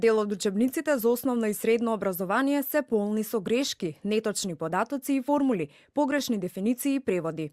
Дел од учебниците за основно и средно образование се полни со грешки, неточни податоци и формули, погрешни дефиниции и преводи.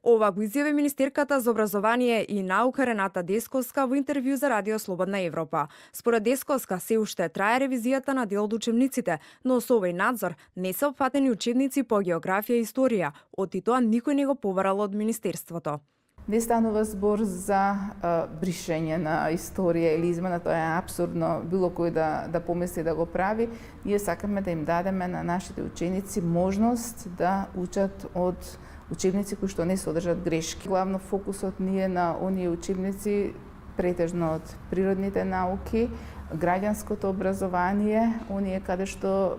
Ова го изјави министерката за образование и наука Рената Десковска во интервју за Радио Слободна Европа. Според Десковска се уште трае ревизијата на дел од учебниците, но со овој надзор не се опфатени учебници по географија и историја, оти тоа никој не го побарал од министерството. Не станува збор за бришење на историја или измена, тоа е апсурдно било кој да помисли да го прави. Ние сакаме да им дадеме на нашите ученици можност да учат од учебници кои што не содржат грешки. Главно фокусот ни е на оние учебници претежно од природните науки, граѓанското образование, оние каде што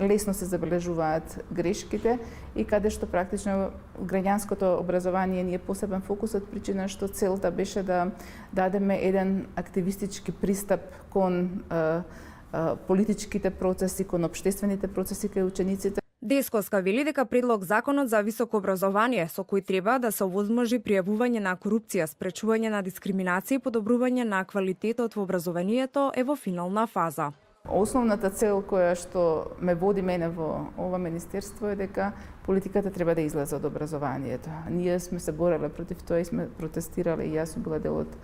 лесно се забележуваат грешките и каде што практично граѓанското образование ни е посебен фокус од причина што целта беше да дадеме еден активистички пристап кон политичките процеси, кон општествените процеси кај учениците. Десковска вели дека предлог законот за високо образование со кој треба да се овозможи пријавување на корупција, спречување на дискриминација и подобрување на квалитетот во образованието е во финална фаза. Основната цел која што ме води мене во ова министерство е дека политиката треба да излезе од образованието. Ние сме се бореле против тоа и сме протестирале и јас сум била дел од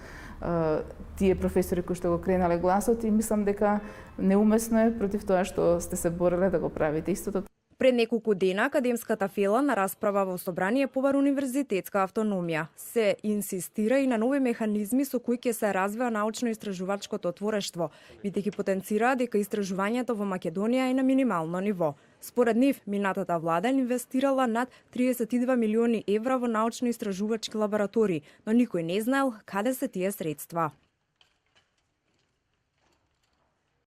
тие професори кои што го кренале гласот и мислам дека неумесно е против тоа што сте се бореле да го правите истото. Пред неколку дена академската фела на расправа во собрание побара универзитетска автономија. Се инсистира и на нови механизми со кои ќе се развива научно-истражувачкото творештво, бидејќи потенцира дека истражувањето во Македонија е на минимално ниво. Според нив, минатата влада инвестирала над 32 милиони евра во научно-истражувачки лаборатории, но никој не знаел каде се тие средства.